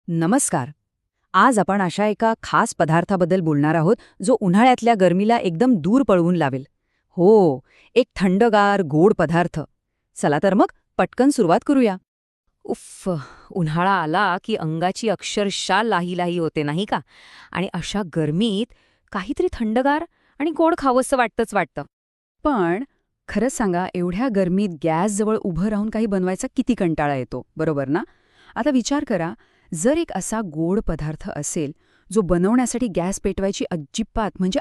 नमस्कार. आज आपण अशा एका खास पदार्थाबद्दल बोलणार आहोत जो उन्हाळ्यातल्या गरमीला एकदम दूर पळवून लावेल. हो, एक थंडगार गोड पदार्थ. चला तर मग पटकन सुरुवात करूया. उफ्फ, उन्हाळा आला की अंगाची अक्षरशः लाही होते नाही का? आणि अशा गरमीत काहीतरी थंडगार आणि गोड खावंसं वाटतं. पण खरंच सांगा, एवढ्या गरमीत गॅसजवळ उभं राहून काही बनवायचा किती कंटाळा येतो, बरोबर ना? आता विचार करा, जर एक असा गोड पदार्थ असेल जो बनवण्यासाठी गॅस पेटवायची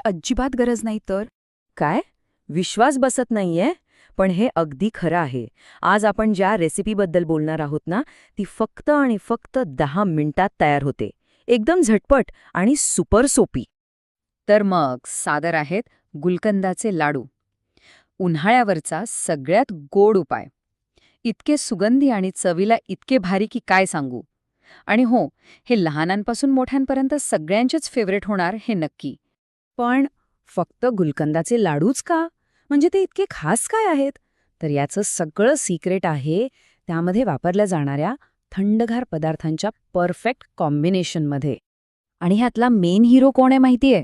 अजिबात गरज नाही तर. काय? विश्वास बसत नाहीये? पण हे अगदी खरं आहे. आज आपण ज्या रेसिपीबद्दल बोलणार आहोत ना, ती फक्त आणि फक्त 10 मिनिटात तयार होते. एकदम झटपट आणि सुपर सोपी. तर मग सादर आहेत गुलकंदाचे लाडू. उन्हाळ्यावरचा सगळ्यात गोड उपाय. इतके सुगंधी आणि चवीला इतके भारी की काय सांगू. आणि हो, हे लहानांपासून मोठ्यांपर्यंत सगळ्यांचेच फेवरेट होणार हे नक्की. पण फक्त गुलकंदाचे लाडूच का? म्हणजे ते इतके खास काय आहेत? तर याचं सगळं सिक्रेट आहे त्यामध्ये वापरल्या जाणाऱ्या थंडगार पदार्थांच्या परफेक्ट कॉम्बिनेशनमध्ये. आणि ह्यातला मेन हिरो कोण आहे माहितीये?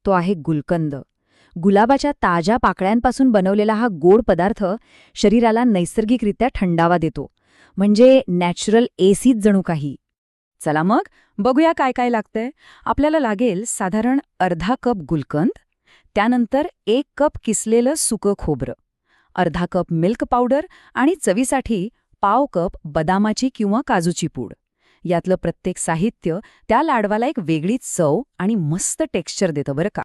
तो आहे गुलकंद. गुलाबाच्या ताज्या पाकळ्यांपासून बनवलेला हा गोड पदार्थ शरीराला नैसर्गिकरित्या थंडावा देतो. म्हणजे नॅचरल एसीच जणू काही. चला मग बघूया काय काय लागतंय. आपल्याला लागेल साधारण अर्धा कप गुलकंद, त्यानंतर 1 कप किसलेलं सुकं खोबरं, अर्धा कप मिल्क पावडर आणि चवीसाठी पाव कप बदामाची किंवा काजूची पूड. यातलं प्रत्येक साहित्य त्या लाडवाला एक वेगळीच चव आणि मस्त टेक्स्चर देतं बरं का.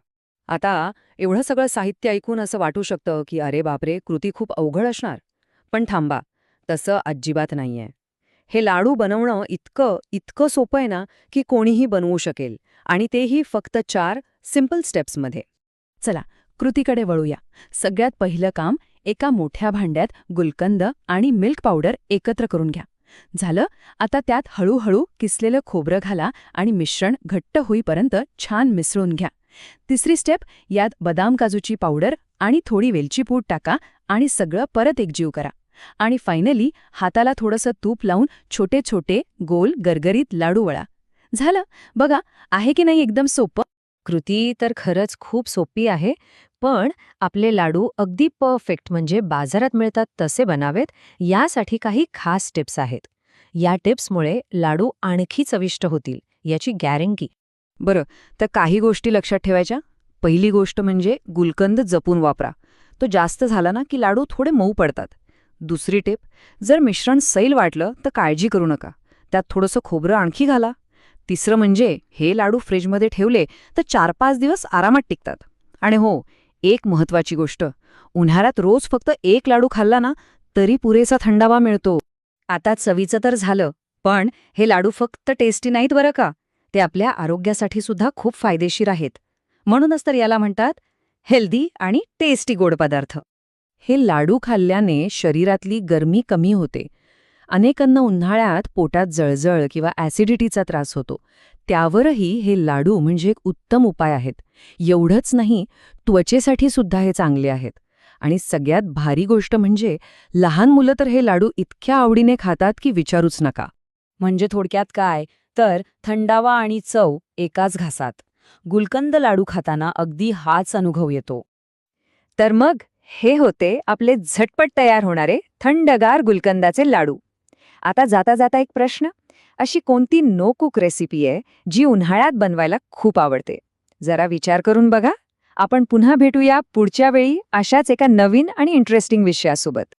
आता एवढं सगळं साहित्य ऐकून असं वाटू शकतं की अरे बापरे, कृती खूप अवघड असणार. पण थांबा, तसं अजिबात नाहीये. हे लाडू बनवणं इतकं सोपं आहे ना की कोणीही बनवू शकेल. आणि तेही फक्त 4 सिंपल स्टेप्समध्ये. चला कृतीकडे वळूया. सगळ्यात पहिलं काम, एका मोठ्या भांड्यात गुलकंद आणि मिल्क पावडर एकत्र करून घ्या. झालं. आता त्यात हळूहळू किसलेलं खोबरं घाला आणि मिश्रण घट्ट होईपर्यंत छान मिसळून घ्या. तिसरी स्टेप, यात बदाम काजूची पावडर आणि थोडी वेलची पूड टाका आणि सगळं परत एकजीव करा. आणि फायनली हाताला थोडंसं तूप लावून छोटे छोटे गोल गरगरीत लाडू वळा. झालं. बघा, आहे की नाही एकदम सोपं. कृती तर खरंच खूप सोपी आहे. पण आपले लाडू अगदी परफेक्ट म्हणजे बाजारात मिळतात तसे बनावेत यासाठी काही खास टिप्स आहेत. या टिप्समुळे लाडू आणखी चविष्ट होतील याची गॅरंटी. बरं, तर काही गोष्टी लक्षात ठेवायच्या. पहिली गोष्ट म्हणजे गुलकंद जपून वापरा. तो जास्त झाला ना की लाडू थोडे मऊ पडतात. दुसरी टिप, जर मिश्रण सैल वाटलं तर काळजी करू नका. त्यात थोडंसं खोबरं आणखी घाला. तिसरं म्हणजे हे लाडू फ्रीजमध्ये ठेवले तर 4-5 दिवस आरामात टिकतात. आणि हो, एक महत्वाची गोष्ट, उन्हाळ्यात रोज फक्त 1 लाडू खाल्ला ना तरी पुरेसा थंडावा मिळतो. आता चवीचं तर झालं, पण हे लाडू फक्त टेस्टी नाहीत बरं का. ते आपल्या आरोग्यासाठी सुद्धा खूप फायदेशीर आहेत. म्हणूनच तर याला म्हणतात हेल्दी आणि टेस्टी गोड पदार्थ. हे लाडू खाल्ल्याने शरीरातली गरमी कमी होते. अनेकांना उन्हाळ्यात पोटात जळजळ किंवा ॲसिडिटीचा त्रास होतो. त्यावरही हे लाडू म्हणजे एक उत्तम उपाय आहेत. एवढंच नाही, त्वचेसाठी सुद्धा हे चांगले आहेत. आणि सगळ्यात भारी गोष्ट म्हणजे लहान मुलं तर हे लाडू इतक्या आवडीने खातात की विचारूच नका. म्हणजे थोडक्यात काय, तर थंडावा आणि चव एकाच घासात. गुलकंद लाडू खाताना अगदी हाच अनुभव येतो. तर मग हे होते आपले झटपट तयार होणारे थंडगार गुलकंदाचे लाडू. आता जाता जाता एक प्रश्न, अशी कोणती नो कुक रेसिपी आहे जी उन्हाळ्यात बनवायला खूप आवडते? जरा विचार करून बघा. आपण पुन्हा भेटूया पुढच्या वेळी अशाच एका नवीन आणि इंटरेस्टिंग विषयासोबत.